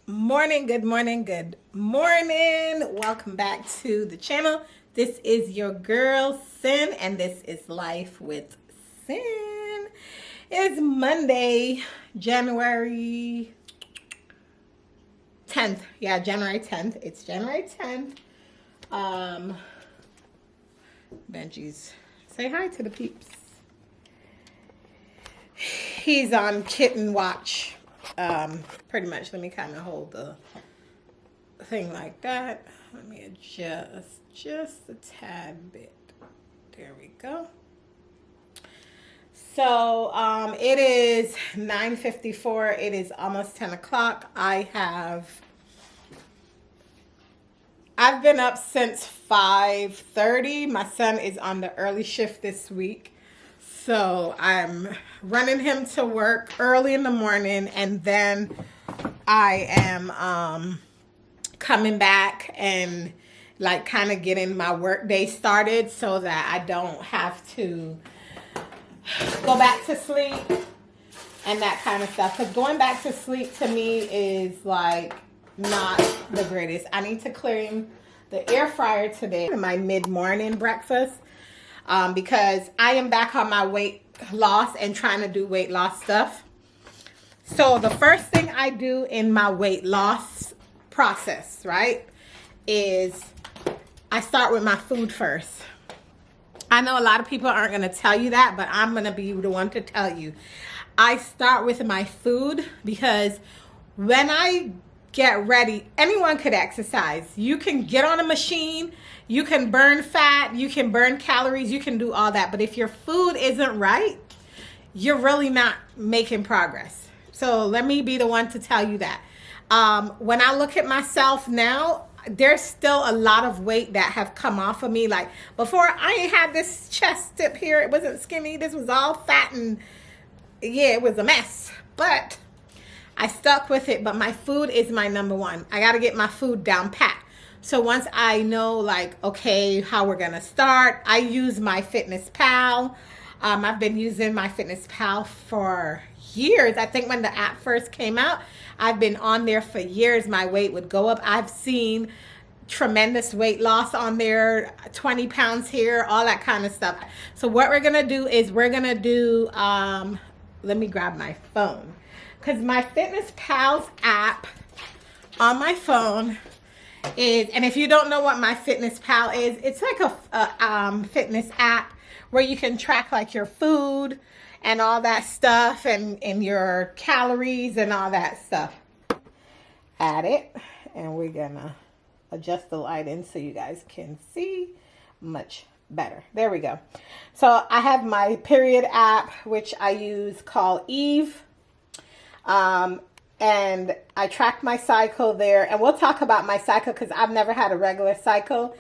morning, good morning, good morning. Welcome back to the channel. This is your girl Syn, and this is Life with Syn. It's Monday, January 10th. Yeah, January 10th. It's January 10th. Benji's, say hi to the peeps. He's on kitten watch. Pretty much. Let me kind of hold the thing like that. Let me adjust just a tad bit. There we go. So it is 9:54. It is almost 10 o'clock. I've been up since 5:30. My son is on the early shift this week. So I'm running him to work early in the morning, and then I am coming back and like kind of getting my work day started so that I don't have to go back to sleep and that kind of stuff. Because going back to sleep to me is like not the greatest. I need to clean the air fryer today, my mid-morning breakfast. Because I am back on my weight loss and trying to do weight loss stuff. So the first thing I do in my weight loss process, right, is I start with my food first. I know a lot of people aren't going to tell you that, but I'm going to be the one to tell you. I start with my food because when I get ready, anyone could exercise. You can get on a machine, you can burn fat, you can burn calories, you can do all that. But if your food isn't right, you're really not making progress. So let me be the one to tell you that. When I look at myself now, there's still a lot of weight that have come off of me. Like before, I ain't had this chest tip here. It wasn't skinny. This was all fat and yeah, it was a mess. But I stuck with it. But my food is my number one. I got to get my food down pat. So once I know, like, okay, how we're going to start, I use MyFitnessPal. I've been using MyFitnessPal for years. I think when the app first came out, I've been on there for years. My weight would go up. I've seen tremendous weight loss on there, 20 pounds here, all that kind of stuff. So what we're going to do is we're going to do, let me grab my phone. Because MyFitnessPal's app on my phone is, and if you don't know what MyFitnessPal is, it's like a fitness app where you can track like your food and all that stuff and your calories and all that stuff. Add it, and we're gonna adjust the lighting so you guys can see much better. There we go. So I have my period app, which I use, called Eve. And I track my cycle there, and we'll talk about my cycle because I've never had a regular cycle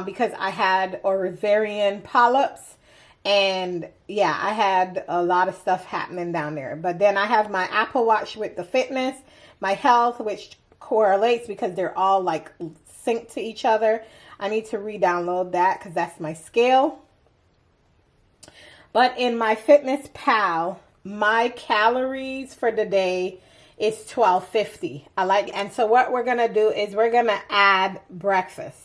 because I had ovarian polyps, and yeah, I had a lot of stuff happening down there. But then I have my Apple Watch with the fitness, my health, which correlates because they're all like synced to each other. I need to re-download that because that's my scale. But in MyFitnessPal, my calories for the day is 1250. And so what we're gonna do is we're gonna add breakfast.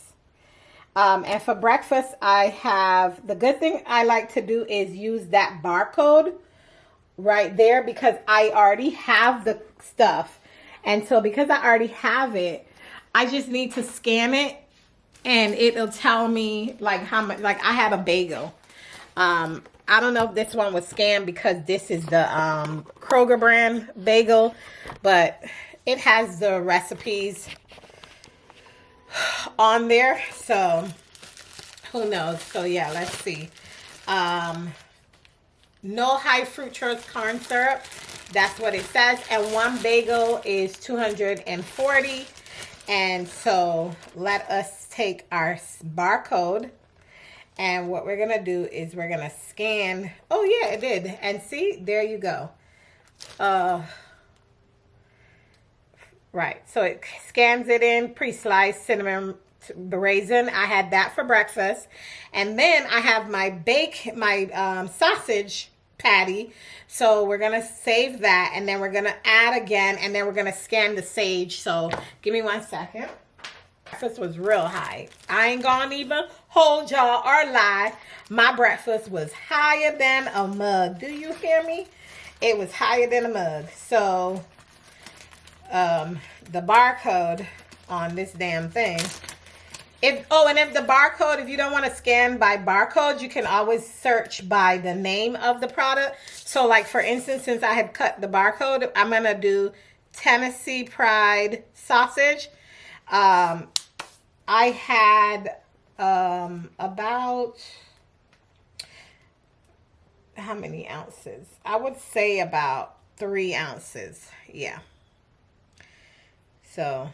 And for breakfast, I have, the good thing I like to do is use that barcode right there because I already have the stuff. And so because I already have it, I just need to scan it and it'll tell me like how much. Like I had a bagel. I don't know if this one was scanned because this is the Kroger brand bagel, but it has the recipes on there. So who knows? So yeah, let's see. No high fructose corn syrup. That's what it says. And one bagel is 240. And so let us take our barcode. And what we're going to do is we're going to scan. Oh, yeah, it did. And see, there you go. Right. So it scans it in, pre-sliced cinnamon raisin. I had that for breakfast. And then I have my sausage patty. So we're going to save that, and then we're going to add again, and then we're going to scan the sage. So give me 1 second. Breakfast was real high. I ain't gonna even hold y'all or lie. My breakfast was higher than a mug. Do you hear me? It was higher than a mug. So the barcode on this damn thing. And if the barcode, if you don't want to scan by barcode, you can always search by the name of the product. So like for instance, since I had cut the barcode, I'm gonna do Tennessee Pride sausage. I had about, how many ounces? I would say about 3 ounces. Yeah. So,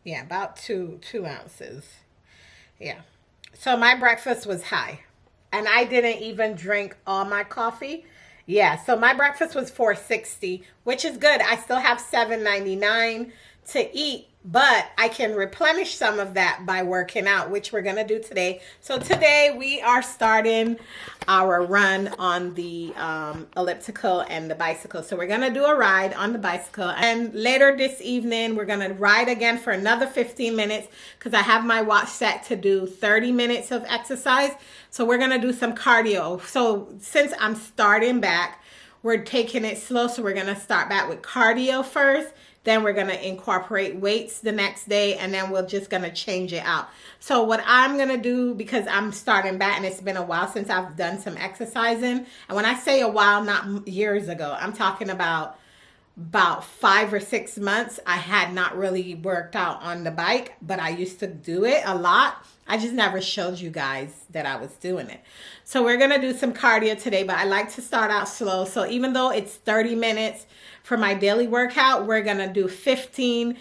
yeah, about two ounces. Yeah. So my breakfast was high. And I didn't even drink all my coffee. Yeah, so my breakfast was $4.60, which is good. I still have $7.99 to eat, but I can replenish some of that by working out, which we're going to do today. So today we are starting our run on the elliptical and the bicycle. So we're going to do a ride on the bicycle, and later this evening we're going to ride again for another 15 minutes because I have my watch set to do 30 minutes of exercise. So we're going to do some cardio. So since I'm starting back, we're taking it slow. So we're going to start back with cardio first. Then we're going to incorporate weights the next day, and then we're just going to change it out. So what I'm going to do, because I'm starting back and it's been a while since I've done some exercising. And when I say a while, not years ago, I'm talking about 5 or 6 months. I had not really worked out on the bike, but I used to do it a lot. I just never showed you guys that I was doing it. So we're going to do some cardio today, but I like to start out slow. So even though it's 30 minutes for my daily workout, we're going to do 15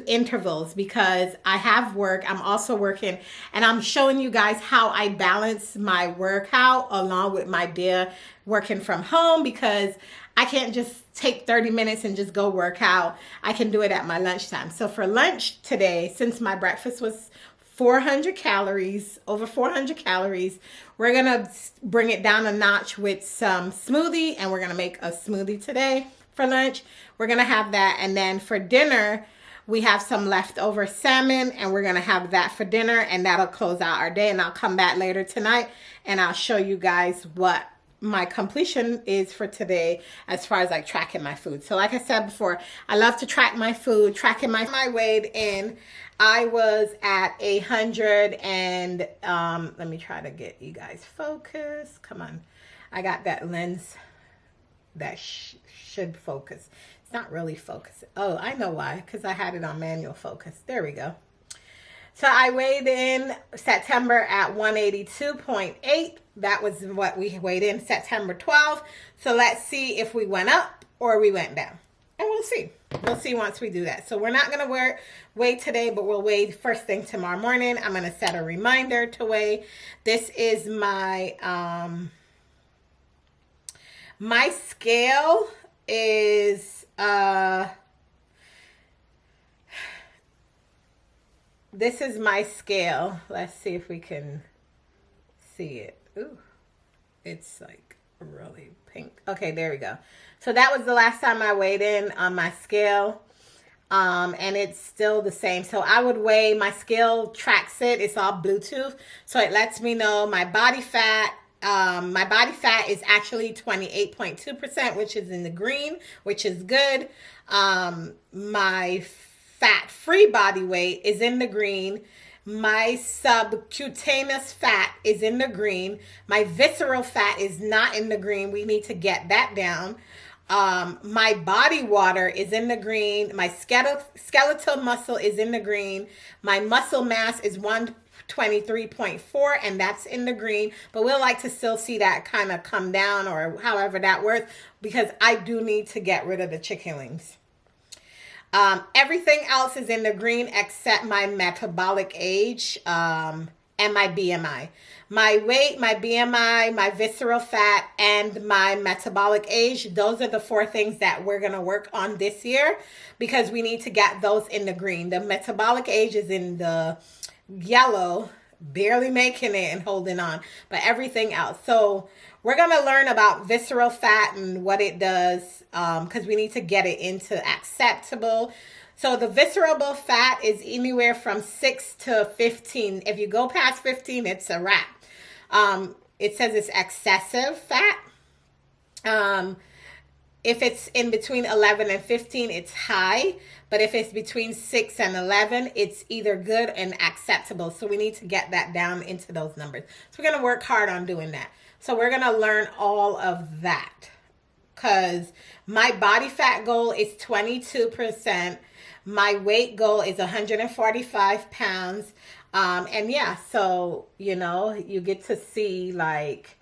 intervals because I have work. I'm also working, and I'm showing you guys how I balance my workout along with my day working from home, because I can't just take 30 minutes and just go work out. I can do it at my lunchtime. So for lunch today, since my breakfast was 400 calories, over 400 calories, we're going to bring it down a notch with some smoothie, and we're going to make a smoothie today for lunch. We're going to have that, and then for dinner, we have some leftover salmon, and we're going to have that for dinner, and that'll close out our day. And I'll come back later tonight, and I'll show you guys what my completion is for today as far as like tracking my food. So like I said before, I love to track my food, tracking my weight in. I was at 100 and let me try to get you guys focused. Come on. I got that lens that should focus. It's not really focusing. Oh, I know why, because I had it on manual focus. There we go. So I weighed in September at 182.8. That was what we weighed in September 12th. So let's see if we went up or we went down. And we'll see. We'll see once we do that. So we're not going to weigh today, but we'll weigh first thing tomorrow morning. I'm going to set a reminder to weigh. This is my, my scale is, this is my scale. Let's see if we can see it. Ooh, it's like really pink. Okay, there we go. So that was the last time I weighed in on my scale. And it's still the same. So I would weigh, my scale tracks it. It's all Bluetooth. So it lets me know my body fat. My body fat is actually 28.2%, which is in the green, which is good. My fat-free body weight is in the green. My subcutaneous fat is in the green. My visceral fat is not in the green. We need to get that down. My body water is in the green. My skeletal muscle is in the green. My muscle mass is 123.4, and that's in the green. But we'll like to still see that kind of come down, or however that works, because I do need to get rid of the chicken wings. Everything else is in the green except my metabolic age and my BMI. My weight, my BMI, my visceral fat, and my metabolic age, those are the 4 things that we're going to work on this year, because we need to get those in the green. The metabolic age is in the yellow, barely making it and holding on, but everything else. So we're going to learn about visceral fat and what it does, because we need to get it into acceptable. So the visceral fat is anywhere from 6 to 15. If you go past 15, it's a wrap. It says it's excessive fat. If it's in between 11 and 15, it's high. But if it's between 6 and 11, it's either good and acceptable. So we need to get that down into those numbers. So we're going to work hard on doing that. So we're going to learn all of that. Because my body fat goal is 22%. My weight goal is 145 pounds. And yeah, so, you know, you get to see like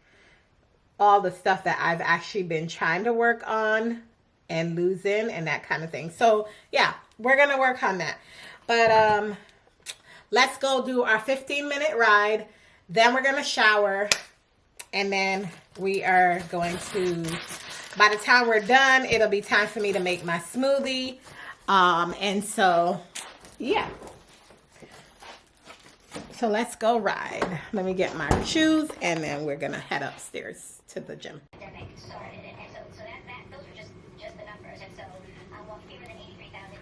all the stuff that I've actually been trying to work on and losing and that kind of thing. So yeah, we're going to work on that. But let's go do our 15-minute ride. Then we're going to shower. And then we are going to, by the time we're done, it'll be time for me to make my smoothie. And so, yeah. So let's go ride. Let me get my shoes and then we're going to head upstairs to the gym. Those are just the numbers. And so I'll walk fewer than 83,000.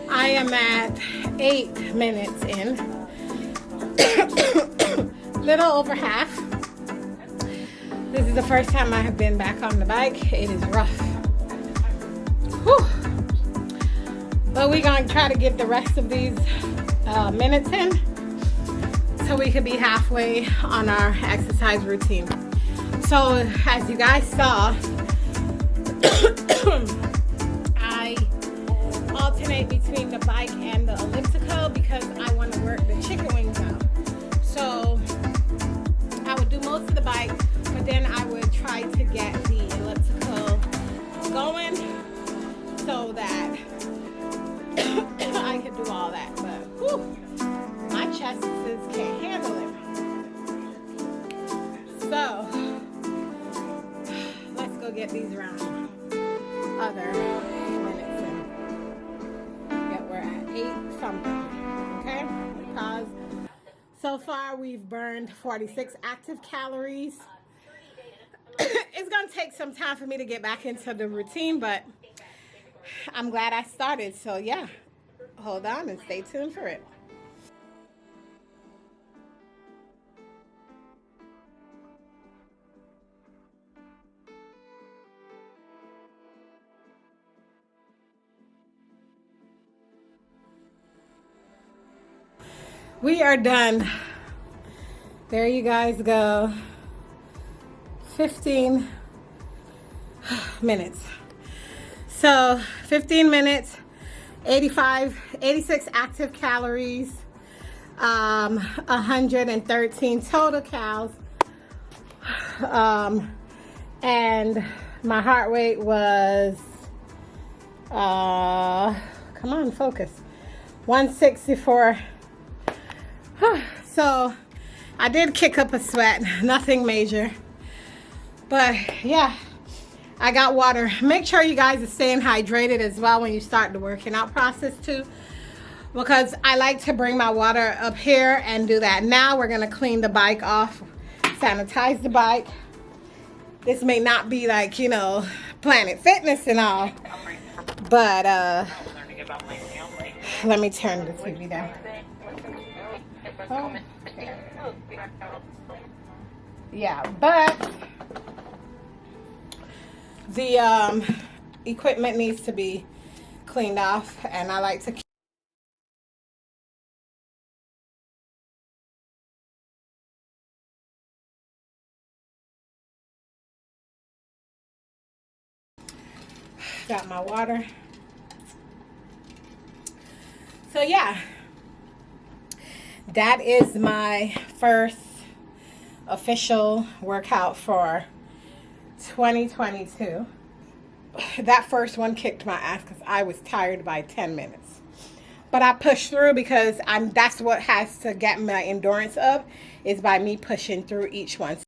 I am at 8 minutes in. Little over half. This is the first time I have been back on the bike. It is rough. Whew. But we're going to try to get the rest of these minutes in so we could be halfway on our exercise routine. So as you guys saw, I alternate between the bike and the elliptical because I want to work the chicken wings out. So I would do most of the bike, but then I would try to get the elliptical going so that I could do all that. But whew, my chest can't handle it. So let's go get these around other minutes in. We're at 8 something. Okay? Pause. So far we've burned 46 active calories. It's gonna take some time for me to get back into the routine, but I'm glad I started. So yeah, hold on and stay tuned for it. We are done. There you guys go. 15 minutes. So 15 minutes 86 active calories, 113 total calories, and my heart rate was, come on, focus, 164. So I did kick up a sweat, nothing major, but yeah, I got water. Make sure you guys are staying hydrated as well when you start the working out process too, because I like to bring my water up here and do that. Now we're gonna clean the bike off, sanitize the bike. This may not be like, you know, Planet Fitness and all, but let me turn the TV down. Oh, okay. Yeah, but the equipment needs to be cleaned off, and I like to keep got my water. So yeah, that is my first official workout for 2022. That first one kicked my ass because I was tired by 10 minutes. But I pushed through because that's what has to get my endurance up, is by me pushing through each one.